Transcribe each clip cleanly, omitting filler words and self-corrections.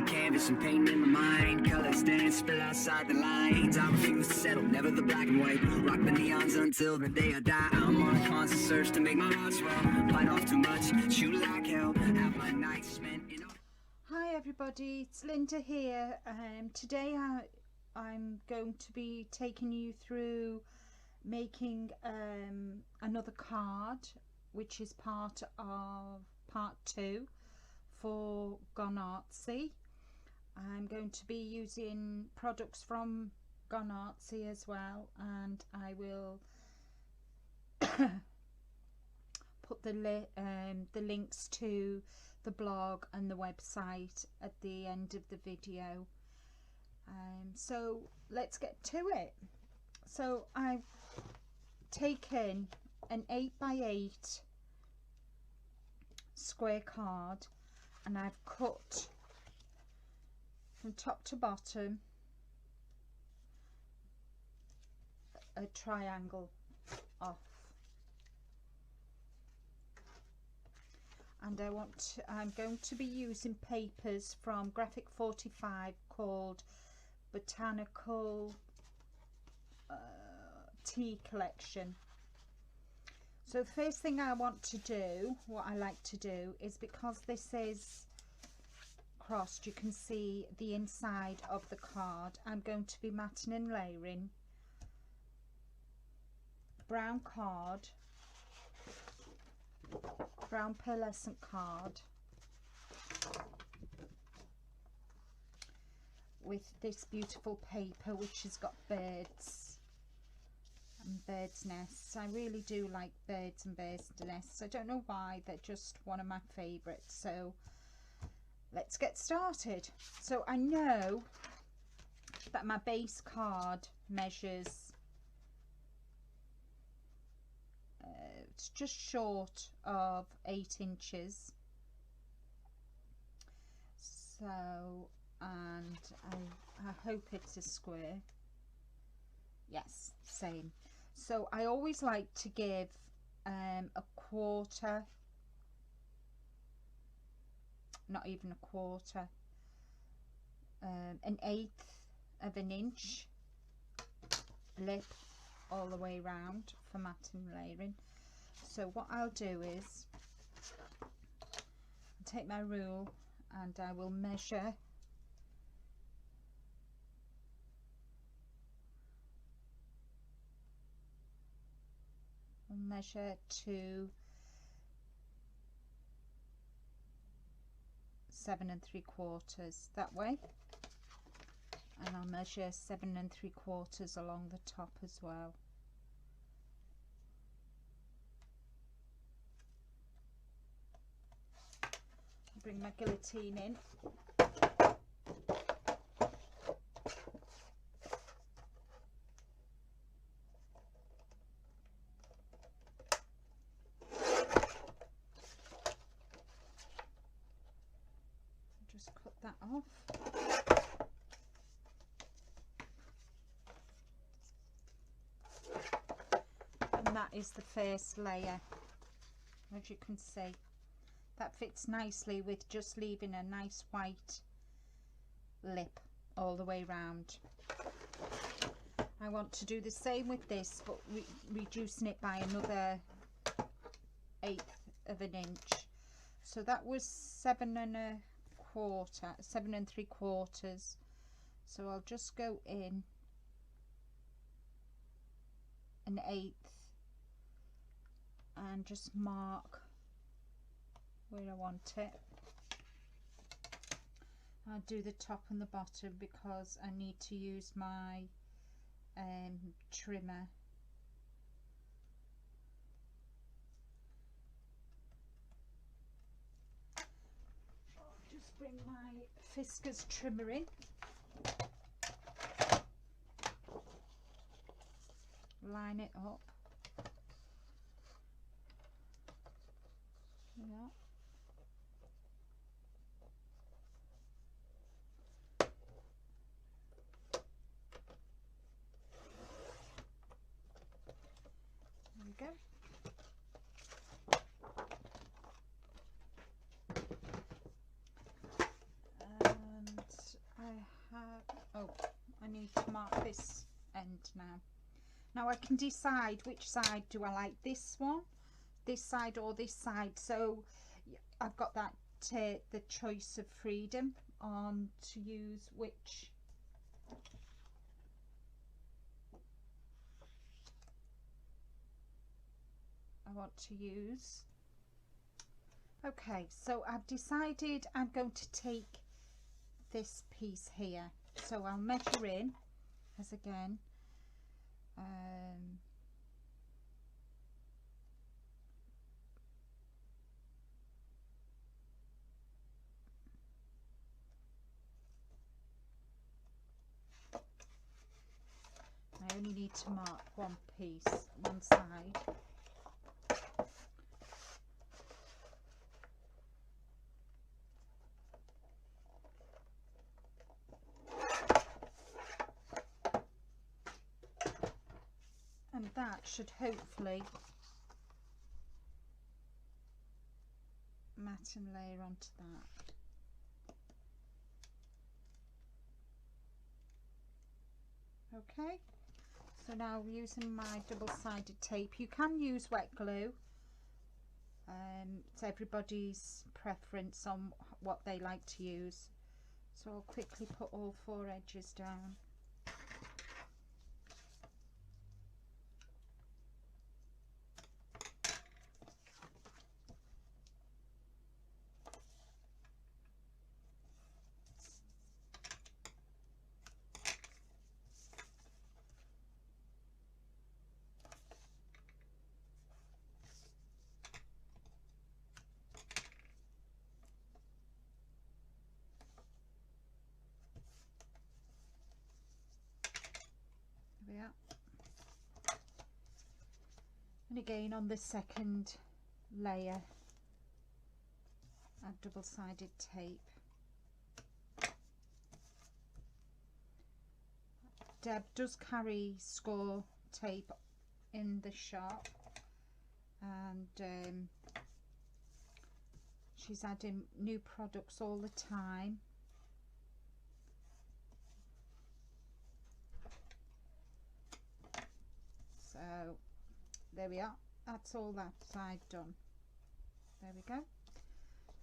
canvas and painting in my mind. Colors dance, spill outside the lines. I refuse to settle, never the black and white. Rock the neons until the day I die. I'm on a constant search to make my heart swell. Bite off too much, shoot like hell. Have my nights spent in. Hi everybody, it's Linda here. Today I'm going to be taking you through making another card, which is part of part 2 for Gone Artsy. I'm going to be using products from Gone Artsy as well, and I will put the links to the blog and the website at the end of the video. So let's get to it. So I've taken an 8x8 square card and I've cut from top to bottom a triangle off. And I'm going to be using papers from Graphic 45 called Botanical Tea Collection. So the first thing I want to do, what I like to do, is because this is crossed, you can see the inside of the card. I'm going to be matting and layering brown card, brown pearlescent card with this beautiful paper which has got birds and birds' nests. I really do like birds and birds' nests. I don't know why, they're just one of my favourites. So let's get started. So I know that my base card measures it's just short of 8 inches. So, and I hope it's a square. Yes, same. So I always like to give a quarter, not even a quarter, an eighth of an inch lip all the way around for matting and layering. So what I'll do is I'll take my rule and I will measure to 7 3/4 that way, and I'll measure 7 3/4 along the top as well. Bring my guillotine in. Just cut that off. And that is the first layer, as you can see. That fits nicely with just leaving a nice white lip all the way round. I want to do the same with this, but reducing it by another 1/8 of an inch. So that was 7 3/4. So I'll just go in 1/8 and just mark where I want it. I'll do the top and the bottom because I need to use my trimmer. I'll just bring my Fiskars trimmer in. Line it up. Yeah. There we go. And need to mark this end now. Now I can decide which side do I like, this one, this side or this side. So I've got that the choice of freedom on to use which I want to use. Okay, so I've decided I'm going to take this piece here, so I'll measure in as again I only need to mark one piece, one side. And that should hopefully mat and layer onto that. Okay, so now using my double-sided tape, you can use wet glue. It's everybody's preference on what they like to use. So I'll quickly put all 4 edges down. And again on the second layer, add double-sided tape. Deb does carry score tape in the shop, and she's adding new products all the time. So there we are, that's all that side done. There we go.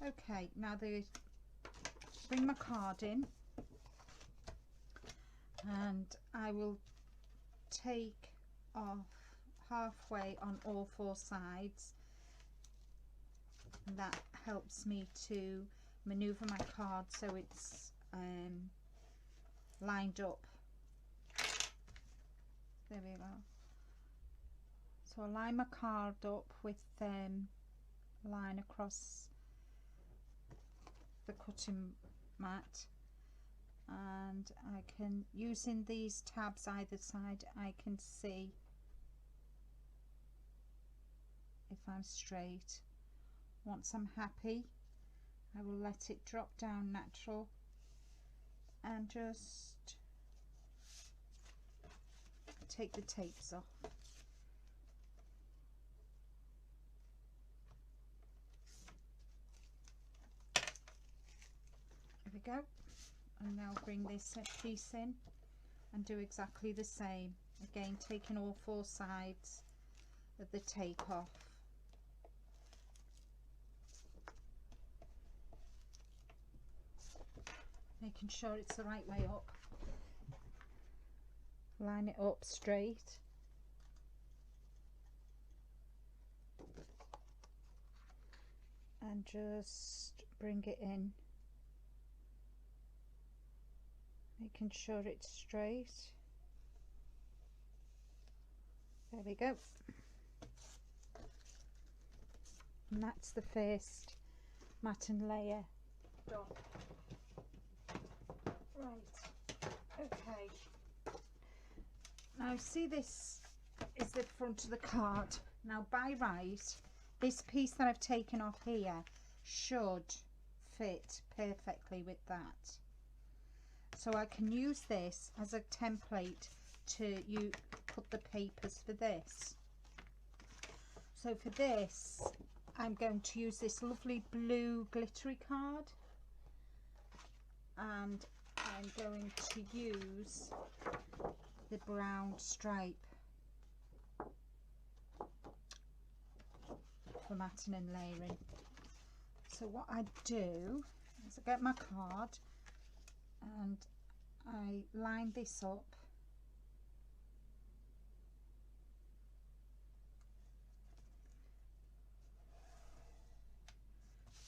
Okay, now bring my card in, and I will take off halfway on all 4 sides, and that helps me to maneuver my card so it's lined up. There we go. So I line my card up with line across the cutting mat, and I can, using these tabs either side, I can see if I'm straight. Once I'm happy, I will let it drop down natural and just take the tapes off. There we go. And now bring this piece in and do exactly the same. Again, taking all 4 sides of the tape off. Making sure it's the right way up. Line it up straight. And just bring it in. Making sure it's straight. There we go. And that's the first mat and layer done. Right, okay. Now see, this is the front of the card. Now by right, this piece that I've taken off here should fit perfectly with that. So I can use this as a template to put the papers for this. So for this, I'm going to use this lovely blue glittery card, and I I'm going to use the brown stripe for matting and layering. So what I do is I get my card and I line this up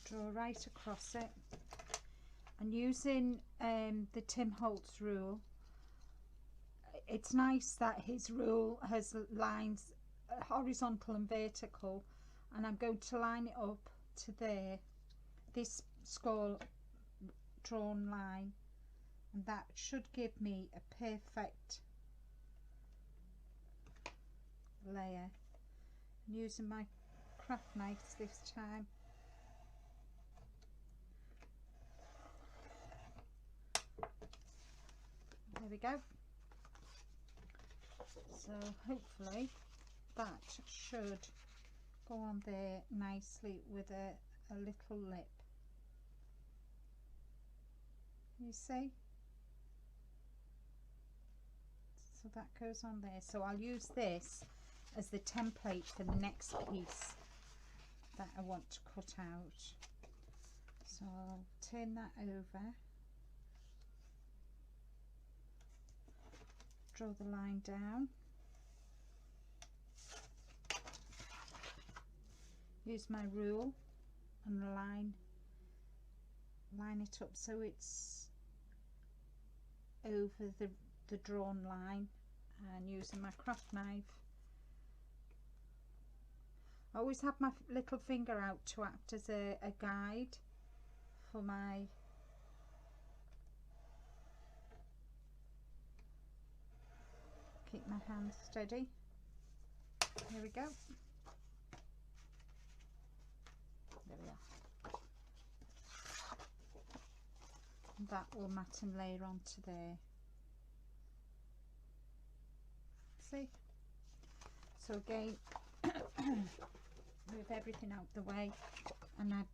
draw right across it, and using the Tim Holtz rule, it's nice that his rule has lines horizontal and vertical, and I'm going to line it up to there, this skull drawn line, and that should give me a perfect layer. I'm using my craft knife this time. There we go. So hopefully that should go on there nicely with a little lip. You see? So that goes on there. So I'll use this as the template for the next piece that I want to cut out. So I'll turn that over, draw the line down, use my rule and line it up so it's over the drawn line, and using my craft knife, I always have my little finger out to act as a guide for my keep my hand steady. Here we go. There we are. And that will mat and layer onto there. See? So again, move everything out the way and add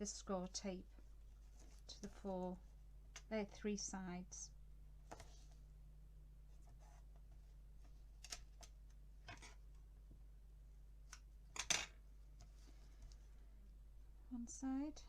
the score tape to the three sides. One side.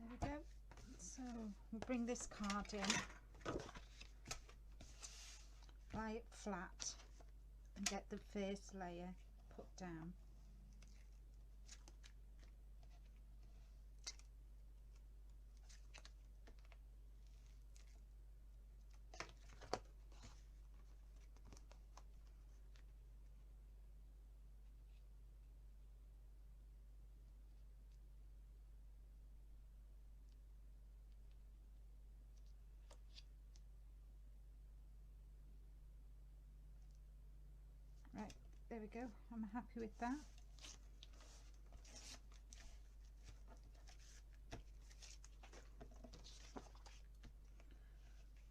There we go. So we'll bring this card in, lie it flat and get the first layer put down. Right, there we go. I'm happy with that.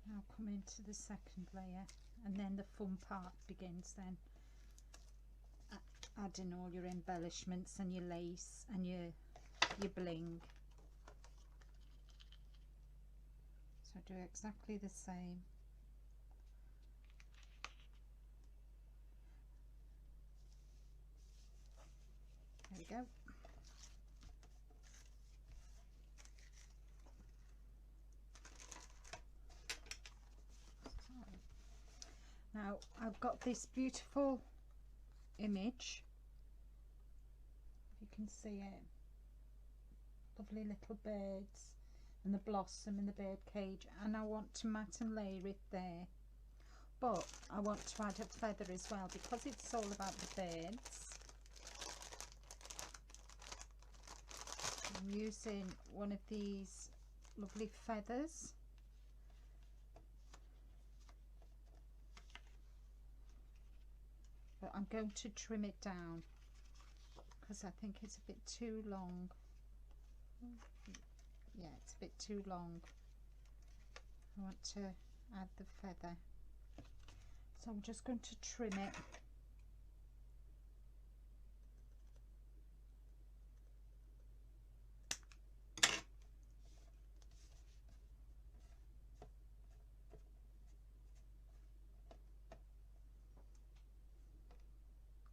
Now come into the second layer, and then the fun part begins then. Adding all your embellishments and your lace and your bling. So So do exactly the same. There we go. Now I've got this beautiful image, if you can see it, lovely little birds and the blossom in the bird cage, and I want to mat and layer it there, but I want to add a feather as well because it's all about the birds. I'm using one of these lovely feathers. But I'm going to trim it down because I think it's a bit too long. Yeah, it's a bit too long. I want to add the feather. So I'm just going to trim it.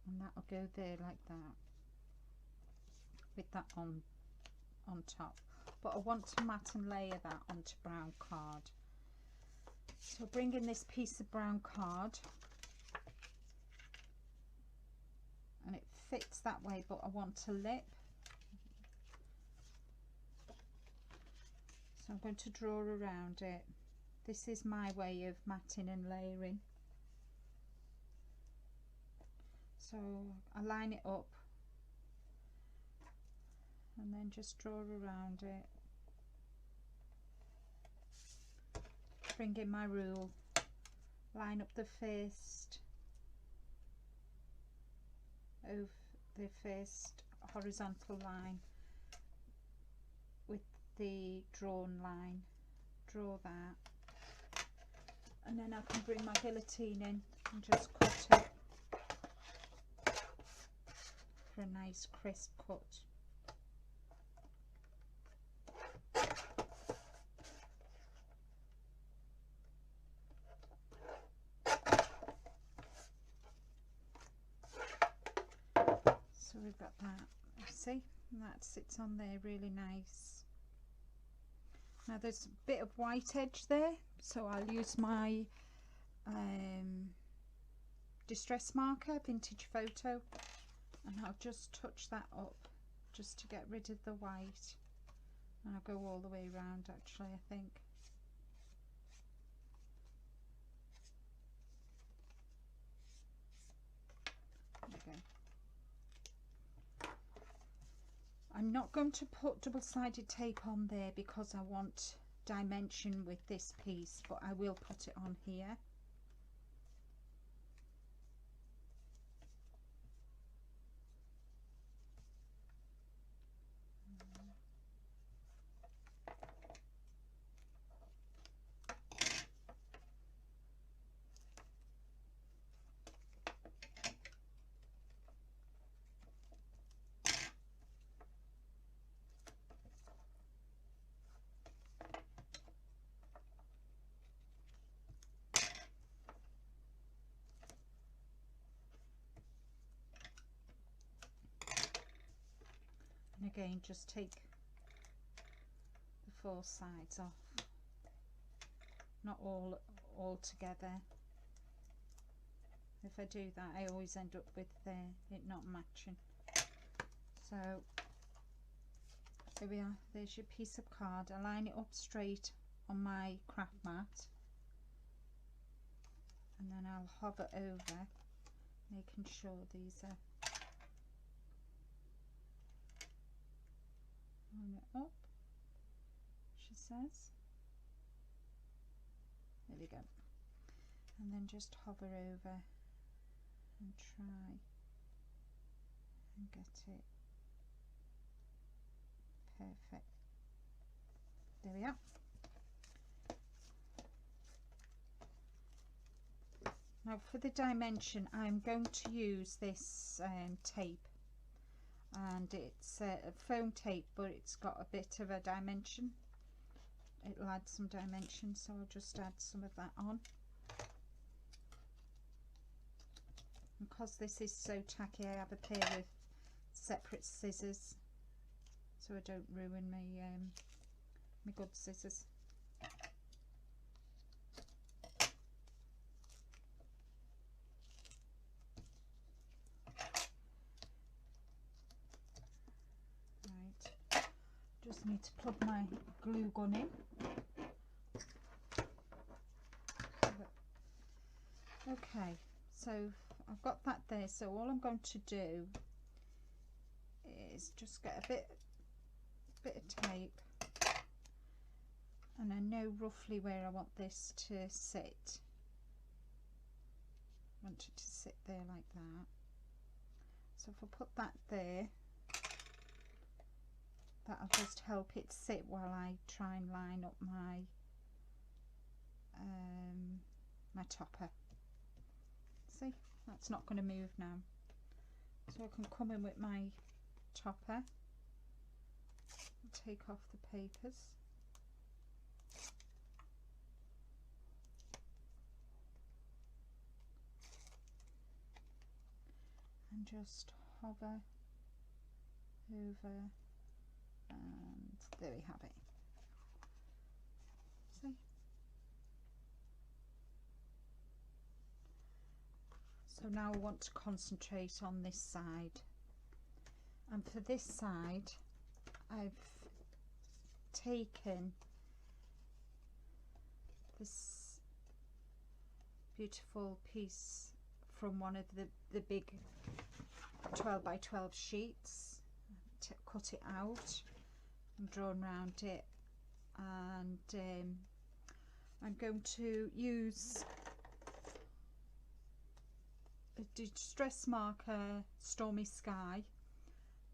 And that'll go there like that, with that on top. But I want to mat and layer that onto brown card. So bring in this piece of brown card, and it fits that way, but I want a lip. So I'm going to draw around it. This is my way of matting and layering. So I line it up and then just draw around it. Bring in my rule, line up the first horizontal line with the drawn line, draw that, and then I can bring my guillotine in and just cut it for a nice crisp cut. So we've got that, see, and that sits on there really nice. Now there's a bit of white edge there, so I'll use my distress marker, vintage photo, and I'll just touch that up just to get rid of the white, and I'll go all the way around actually, I think. There we go. I'm not going to put double-sided tape on there because I want dimension with this piece, but I will put it on here. And again, just take the four sides off, not all together. If I do that, I always end up with it not matching. So there we are, there's your piece of card. I line it up straight on my craft mat, and then I'll hover over, making sure these are line it up, she says. There we go. And then just hover over and try and get it perfect. There we are. Now for the dimension, I'm going to use this tape, and it's a foam tape, but it's got a bit of a dimension it'll add some dimension, so I'll just add some of that on. Because this is so tacky, I have a pair of separate scissors so I don't ruin my good scissors. Right, just need to plug my glue gun in. Okay, so I've got that there, so all I'm going to do is just get a bit of tape, and I know roughly where I want this to sit. I want it to sit there like that. So if I put that there, that'll just help it sit while I try and line up my my topper. See, that's not going to move now. So I can come in with my topper, take off the papers, and just hover over, and there we have it. See? So now I want to concentrate on this side, and for this side I've taken this beautiful piece from one of the big 12 by 12 sheets, cut it out and drawn around it, and I'm going to use a distress marker Stormy Sky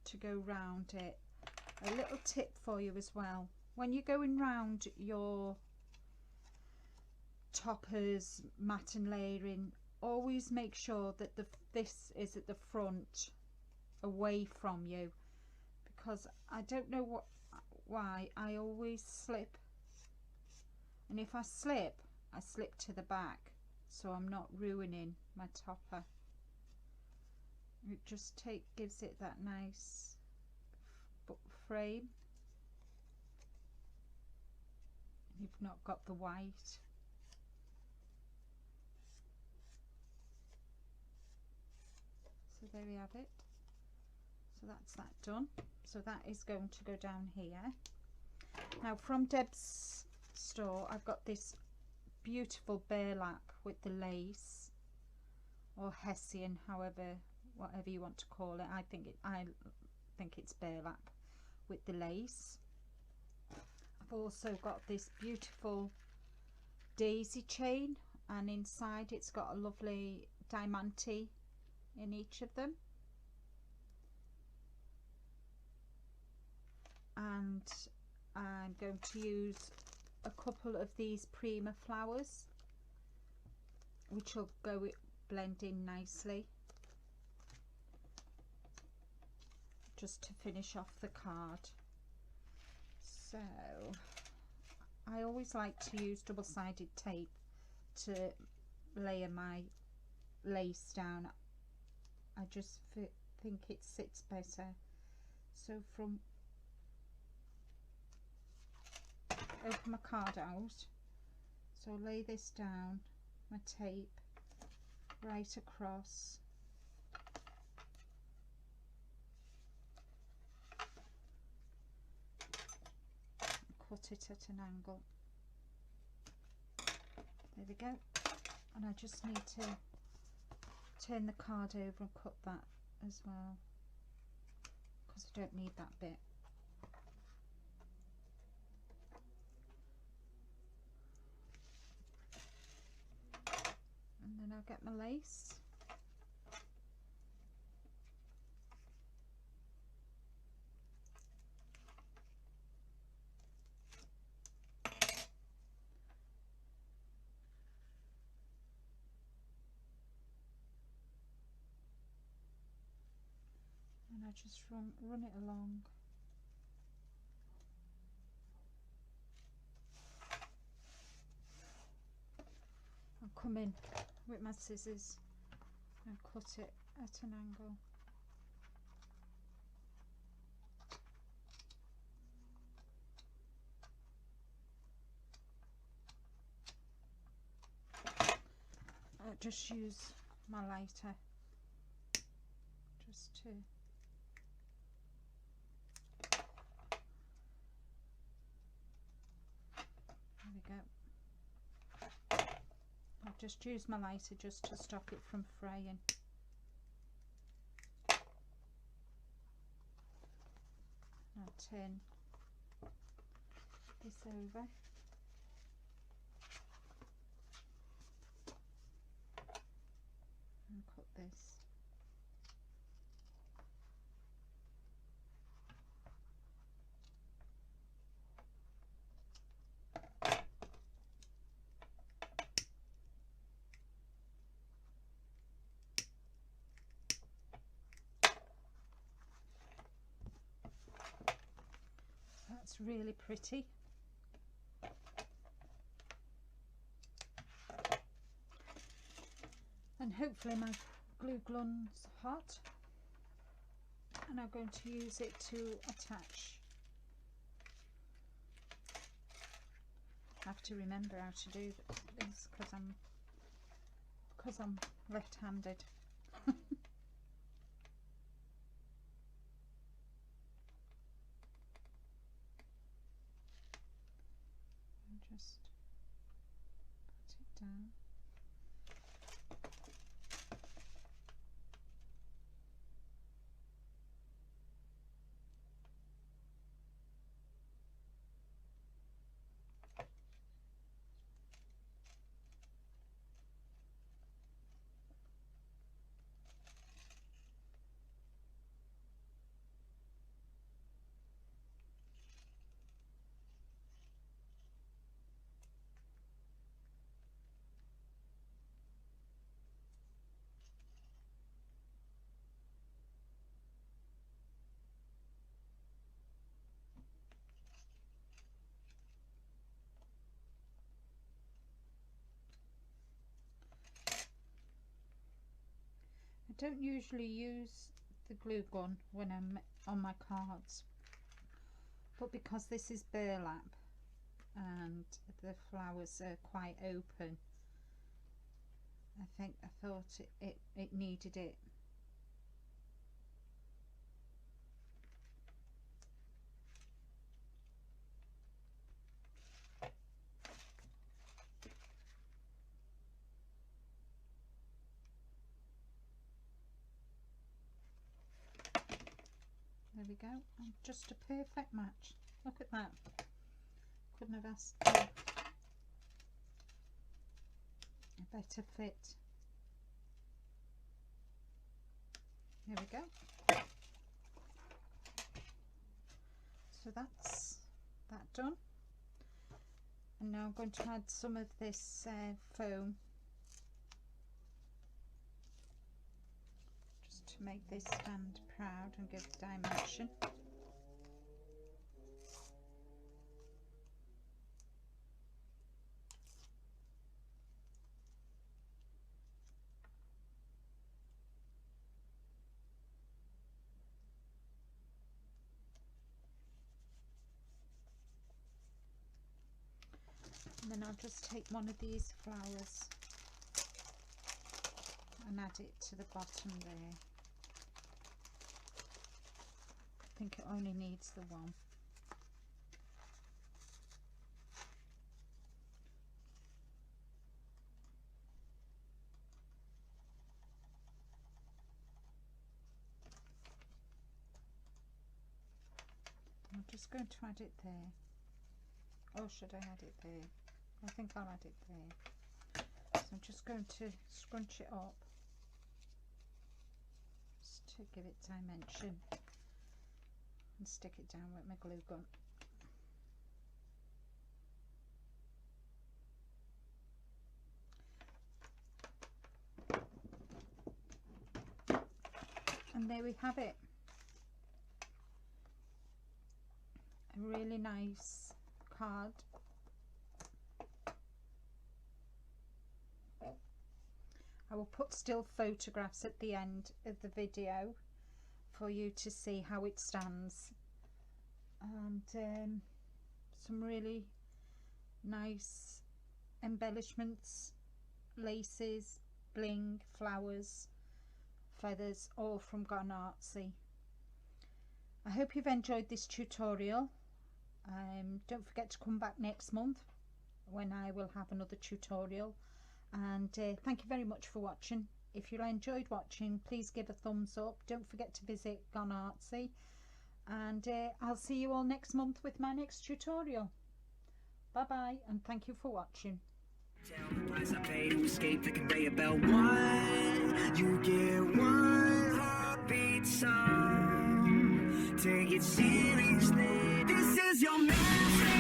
to go round it. A little tip for you as well, when you're going round your toppers, mat and layering, always make sure that this is at the front, away from you, because I don't know why I always slip, and if I slip to the back, so I'm not ruining my topper. It just gives it that nice frame. You've not got the white. So there we have it. So that's that done. So that is going to go down here. Now from Deb's store I've got this beautiful burlap with the lace, or hessian, whatever you want to call it. I think it's burlap with the lace. I've also got this beautiful daisy chain, and inside it's got a lovely diamante in each of them, and I'm going to use a couple of these Prima flowers, which will blend in nicely, just to finish off the card. So I always like to use double-sided tape to layer my lace down. I just think it sits better. So open my card out, so lay this down, my tape right across, cut it at an angle. There we go. And I just need to turn the card over and cut that as well, because I don't need that bit. And then I'll get my lace. And I just run it along. come in with my scissors and cut it at an angle. I'll just use my lighter just to there we go. I've just used my lighter just to stop it from fraying. I'll turn this over. And cut this. That's really pretty. And hopefully my glue gun's hot, and I'm going to use it to attach. I have to remember how to do this because I'm left-handed. Just put it down. I don't usually use the glue gun when I'm on my cards, but because this is burlap and the flowers are quite open, I thought it needed it. There we go, and just a perfect match. Look at that. Couldn't have asked for a better fit. There we go. So that's that done. And now I'm going to add some of this foam just to make this stand proud and give dimension. And then I'll just take one of these flowers and add it to the bottom there. I think it only needs the one. I'm just going to add it there. Or should I add it there? I think I'll add it there. So I'm just going to scrunch it up just to give it dimension and stick it down with my glue gun. And there we have it. A really nice card. I will put still photographs at the end of the video for you to see how it stands, and some really nice embellishments, laces, bling, flowers, feathers, all from Artsy. I hope you've enjoyed this tutorial. Don't forget to come back next month when I will have another tutorial, and thank you very much for watching. If you enjoyed watching, please give a thumbs up. Don't forget to visit Artsy, and I'll see you all next month with my next tutorial. Bye bye, and thank you for watching. Tell the price I paid to escape the conveyor belt. One, you get one heartbeat song. Take it seriously. This is your message.